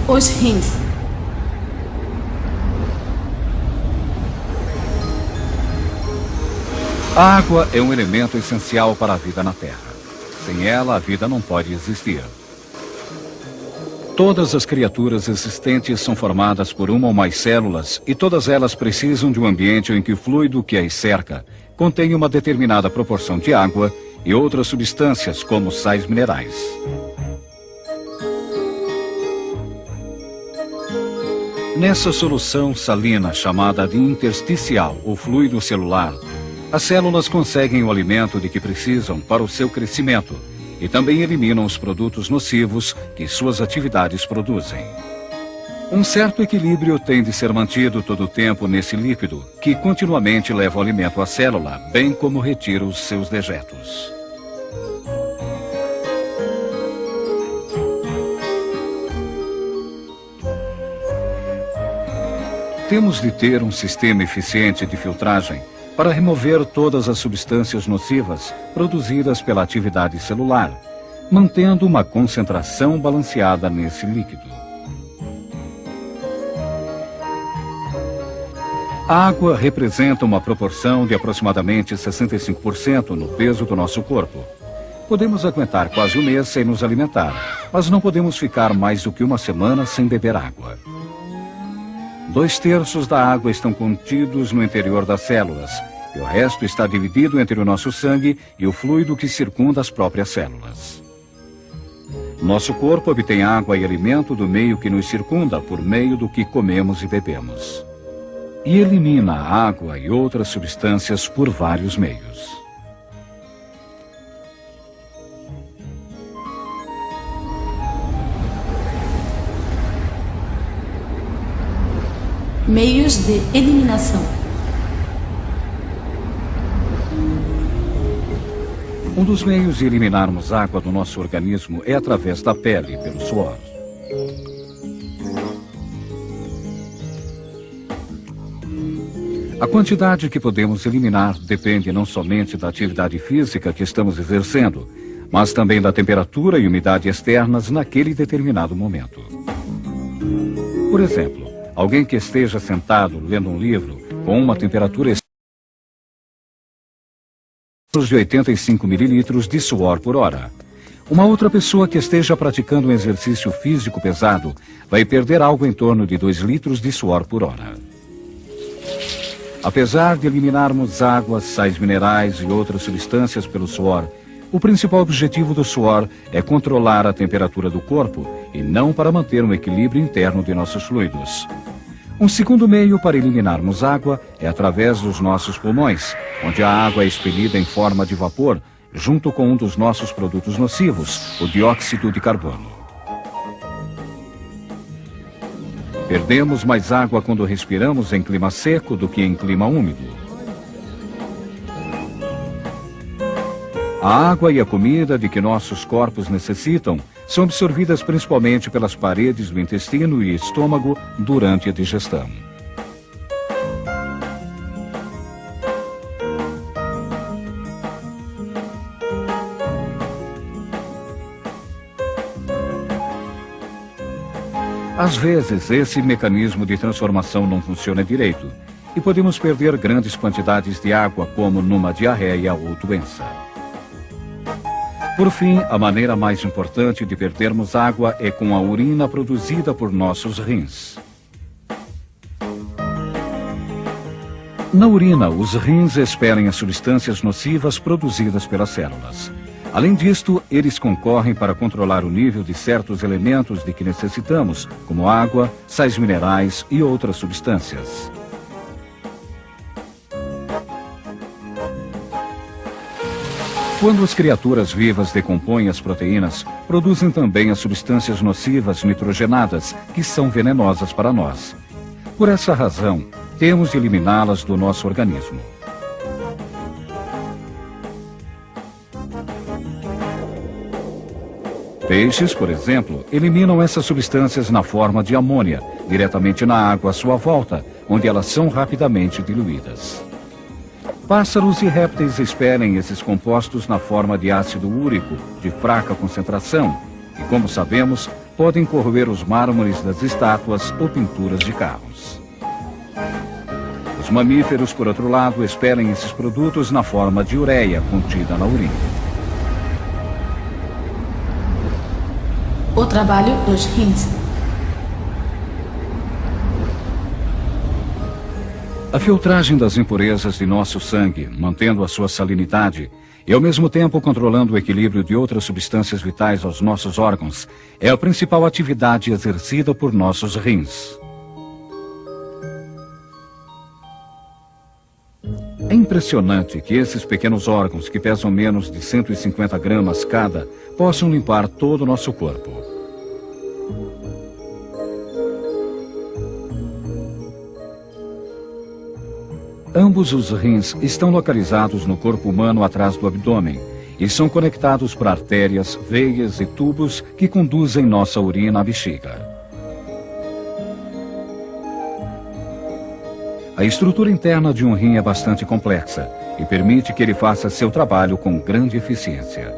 Os rins. A água é um elemento essencial para a vida na Terra. Sem ela, a vida não pode existir. Todas as criaturas existentes são formadas por uma ou mais células e todas elas precisam de um ambiente em que o fluido que as cerca contém uma determinada proporção de água e outras substâncias, como sais minerais. Nessa solução salina chamada de intersticial, ou fluido celular, as células conseguem o alimento de que precisam para o seu crescimento e também eliminam os produtos nocivos que suas atividades produzem. Um certo equilíbrio tem de ser mantido todo o tempo nesse líquido, que continuamente leva o alimento à célula, bem como retira os seus dejetos. Temos de ter um sistema eficiente de filtragem para remover todas as substâncias nocivas produzidas pela atividade celular, mantendo uma concentração balanceada nesse líquido. A água representa uma proporção de aproximadamente 65% no peso do nosso corpo. Podemos aguentar quase um mês sem nos alimentar, mas não podemos ficar mais do que uma semana sem beber água. 2/3 da água estão contidos no interior das células, e o resto está dividido entre o nosso sangue e o fluido que circunda as próprias células. Nosso corpo obtém água e alimento do meio que nos circunda por meio do que comemos e bebemos. E elimina a água e outras substâncias por vários meios. Meios de eliminação. Um dos meios de eliminarmos água do nosso organismo é através da pele, pelo suor. A quantidade que podemos eliminar depende não somente da atividade física que estamos exercendo, mas também da temperatura e umidade externas naquele determinado momento. Por exemplo, alguém que esteja sentado lendo um livro com uma temperatura de 85 mililitros de suor por hora. Uma outra pessoa que esteja praticando um exercício físico pesado vai perder algo em torno de 2 litros de suor por hora. Apesar de eliminarmos água, sais minerais e outras substâncias pelo suor, o principal objetivo do suor é controlar a temperatura do corpo e não para manter um equilíbrio interno de nossos fluidos. Um segundo meio para eliminarmos água é através dos nossos pulmões, onde a água é expelida em forma de vapor, junto com um dos nossos produtos nocivos, o dióxido de carbono. Perdemos mais água quando respiramos em clima seco do que em clima úmido. A água e a comida de que nossos corpos necessitam são absorvidas principalmente pelas paredes do intestino e estômago durante a digestão. Às vezes, esse mecanismo de transformação não funciona direito e podemos perder grandes quantidades de água, como numa diarreia ou doença. Por fim, a maneira mais importante de perdermos água é com a urina produzida por nossos rins. Na urina, os rins expelem as substâncias nocivas produzidas pelas células. Além disto, eles concorrem para controlar o nível de certos elementos de que necessitamos, como água, sais minerais e outras substâncias. Quando as criaturas vivas decompõem as proteínas, produzem também as substâncias nocivas nitrogenadas, que são venenosas para nós. Por essa razão, temos de eliminá-las do nosso organismo. Peixes, por exemplo, eliminam essas substâncias na forma de amônia, diretamente na água à sua volta, onde elas são rapidamente diluídas. Pássaros e répteis expelem esses compostos na forma de ácido úrico de fraca concentração e, como sabemos, podem corroer os mármores das estátuas ou pinturas de carros. Os mamíferos, por outro lado, expelem esses produtos na forma de ureia contida na urina. O trabalho dos rins. A filtragem das impurezas de nosso sangue, mantendo a sua salinidade e ao mesmo tempo controlando o equilíbrio de outras substâncias vitais aos nossos órgãos, é a principal atividade exercida por nossos rins. É impressionante que esses pequenos órgãos, que pesam menos de 150 gramas cada, possam limpar todo o nosso corpo. Ambos os rins estão localizados no corpo humano atrás do abdômen e são conectados por artérias, veias e tubos que conduzem nossa urina à bexiga. A estrutura interna de um rim é bastante complexa e permite que ele faça seu trabalho com grande eficiência.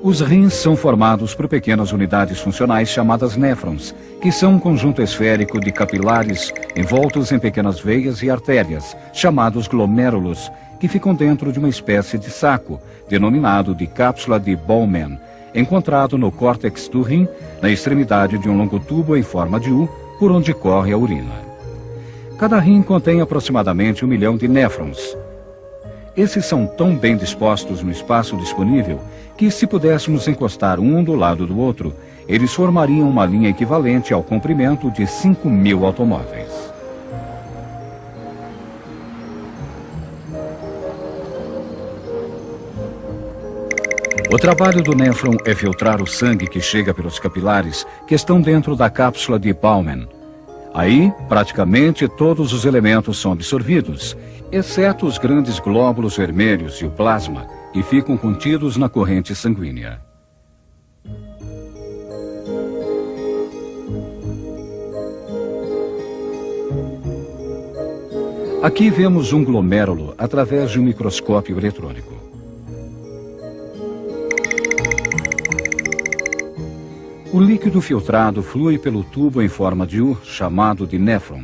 Os rins são formados por pequenas unidades funcionais chamadas néfrons, que são um conjunto esférico de capilares envoltos em pequenas veias e artérias, chamados glomérulos, que ficam dentro de uma espécie de saco, denominado de cápsula de Bowman, encontrado no córtex do rim, na extremidade de um longo tubo em forma de U, por onde corre a urina. Cada rim contém aproximadamente 1 milhão de néfrons. Esses são tão bem dispostos no espaço disponível que, se pudéssemos encostar um do lado do outro, eles formariam uma linha equivalente ao comprimento de 5.000 automóveis. O trabalho do néfron é filtrar o sangue que chega pelos capilares que estão dentro da cápsula de Bowman. Aí, praticamente todos os elementos são absorvidos, exceto os grandes glóbulos vermelhos e o plasma, que ficam contidos na corrente sanguínea. Aqui vemos um glomérulo através de um microscópio eletrônico. O líquido filtrado flui pelo tubo em forma de U, chamado de néfron.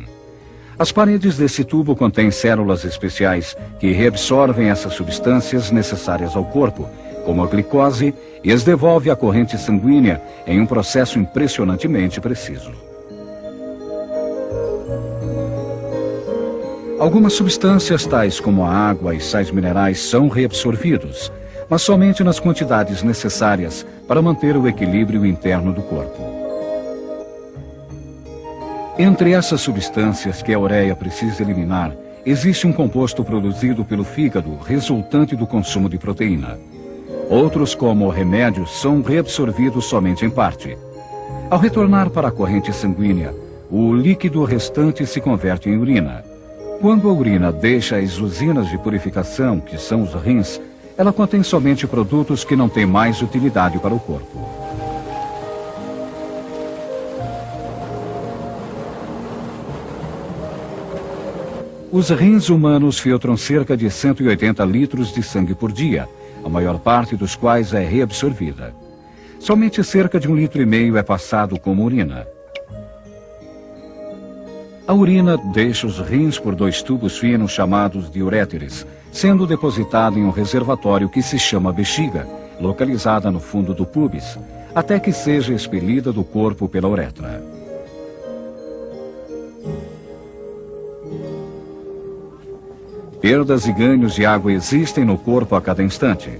As paredes desse tubo contêm células especiais que reabsorvem essas substâncias necessárias ao corpo, como a glicose, e as devolve à corrente sanguínea em um processo impressionantemente preciso. Algumas substâncias, tais como a água e sais minerais, são reabsorvidos, mas somente nas quantidades necessárias para manter o equilíbrio interno do corpo. Entre essas substâncias que a ureia precisa eliminar, existe um composto produzido pelo fígado, resultante do consumo de proteína. Outros, como remédios, são reabsorvidos somente em parte. Ao retornar para a corrente sanguínea, o líquido restante se converte em urina. Quando a urina deixa as usinas de purificação, que são os rins, ela contém somente produtos que não têm mais utilidade para o corpo. Os rins humanos filtram cerca de 180 litros de sangue por dia, a maior parte dos quais é reabsorvida. Somente cerca de 1,5 litro é passado como urina. A urina deixa os rins por 2 tubos finos chamados de uréteres, sendo depositada em um reservatório que se chama bexiga, localizada no fundo do púbis, até que seja expelida do corpo pela uretra. Perdas e ganhos de água existem no corpo a cada instante.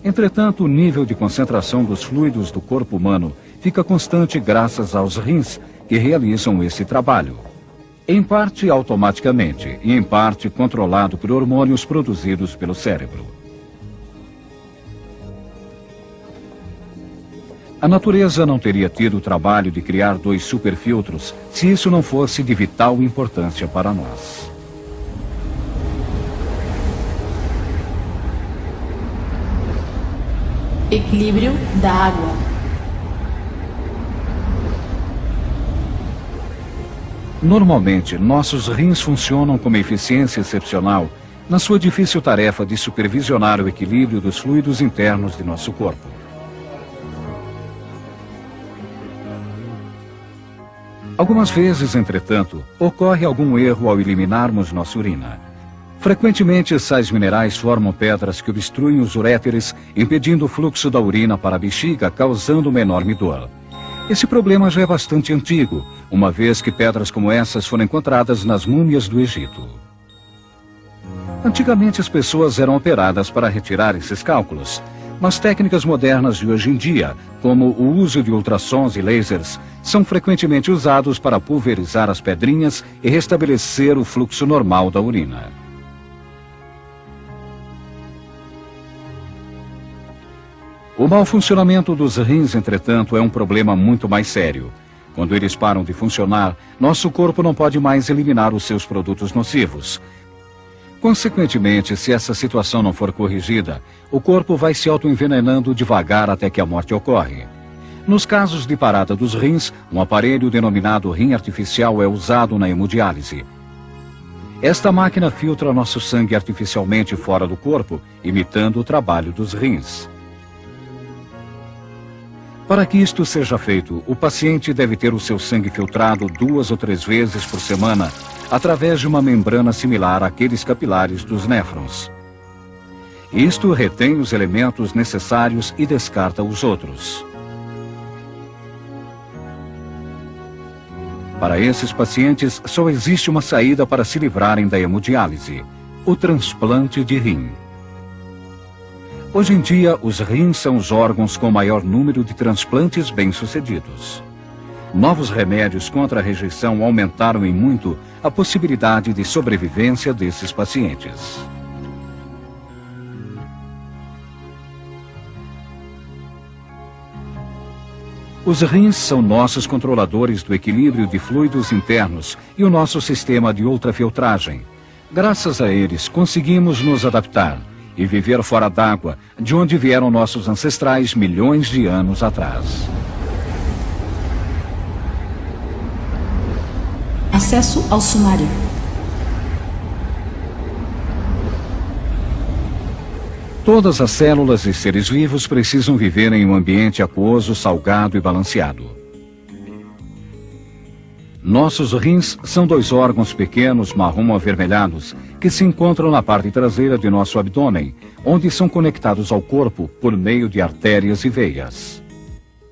Entretanto, o nível de concentração dos fluidos do corpo humano fica constante graças aos rins que realizam esse trabalho. Em parte automaticamente e em parte controlado por hormônios produzidos pelo cérebro. A natureza não teria tido o trabalho de criar 2 superfiltros se isso não fosse de vital importância para nós. Equilíbrio da água. Normalmente, nossos rins funcionam com uma eficiência excepcional, na sua difícil tarefa de supervisionar o equilíbrio dos fluidos internos de nosso corpo. Algumas vezes, entretanto, ocorre algum erro ao eliminarmos nossa urina. Frequentemente, sais minerais formam pedras que obstruem os uréteres, impedindo o fluxo da urina para a bexiga, causando uma enorme dor. Esse problema já é bastante antigo, uma vez que pedras como essas foram encontradas nas múmias do Egito. Antigamente, as pessoas eram operadas para retirar esses cálculos, mas técnicas modernas de hoje em dia, como o uso de ultrassons e lasers, são frequentemente usados para pulverizar as pedrinhas e restabelecer o fluxo normal da urina. O mau funcionamento dos rins, entretanto, é um problema muito mais sério. Quando eles param de funcionar, nosso corpo não pode mais eliminar os seus produtos nocivos. Consequentemente, se essa situação não for corrigida, o corpo vai se autoenvenenando devagar até que a morte ocorre. Nos casos de parada dos rins, um aparelho denominado rim artificial é usado na hemodiálise. Esta máquina filtra nosso sangue artificialmente fora do corpo, imitando o trabalho dos rins. Para que isto seja feito, o paciente deve ter o seu sangue filtrado 2 ou 3 vezes por semana, através de uma membrana similar àqueles capilares dos néfrons. Isto retém os elementos necessários e descarta os outros. Para esses pacientes, só existe uma saída para se livrarem da hemodiálise: o transplante de rim. Hoje em dia, os rins são os órgãos com maior número de transplantes bem-sucedidos. Novos remédios contra a rejeição aumentaram em muito a possibilidade de sobrevivência desses pacientes. Os rins são nossos controladores do equilíbrio de fluidos internos e o nosso sistema de ultrafiltragem. Graças a eles, conseguimos nos adaptar e viver fora d'água, de onde vieram nossos ancestrais milhões de anos atrás. Acesso ao sumário. Todas as células e seres vivos precisam viver em um ambiente aquoso, salgado e balanceado. Nossos rins são 2 órgãos pequenos marrom-avermelhados que se encontram na parte traseira de nosso abdômen, onde são conectados ao corpo por meio de artérias e veias.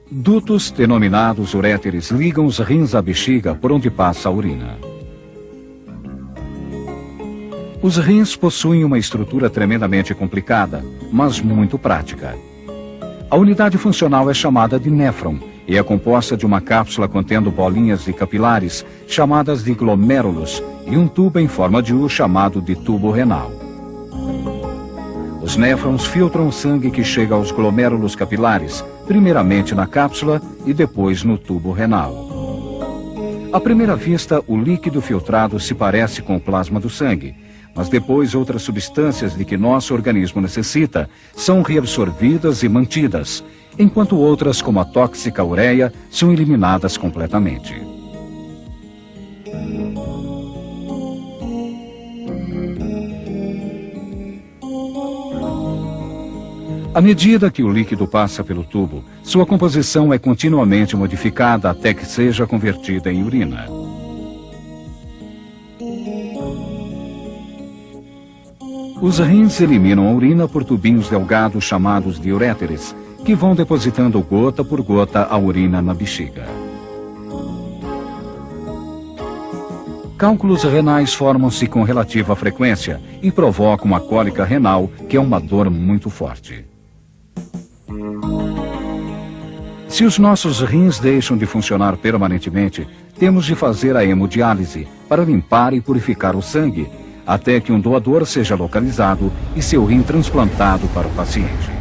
Dutos, denominados uréteres, ligam os rins à bexiga por onde passa a urina. Os rins possuem uma estrutura tremendamente complicada, mas muito prática. A unidade funcional é chamada de néfron e é composta de uma cápsula contendo bolinhas de capilares, chamadas de glomérulos, e um tubo em forma de U chamado de tubo renal. Os néfrons filtram o sangue que chega aos glomérulos capilares, primeiramente na cápsula e depois no tubo renal. À primeira vista, o líquido filtrado se parece com o plasma do sangue, mas depois outras substâncias de que nosso organismo necessita são reabsorvidas e mantidas, enquanto outras, como a tóxica ureia, são eliminadas completamente. À medida que o líquido passa pelo tubo, sua composição é continuamente modificada até que seja convertida em urina. Os rins eliminam a urina por tubinhos delgados chamados de uréteres, que vão depositando gota por gota a urina na bexiga. Cálculos renais formam-se com relativa frequência e provocam a cólica renal, que é uma dor muito forte. Se os nossos rins deixam de funcionar permanentemente, temos de fazer a hemodiálise para limpar e purificar o sangue, até que um doador seja localizado e seu rim transplantado para o paciente.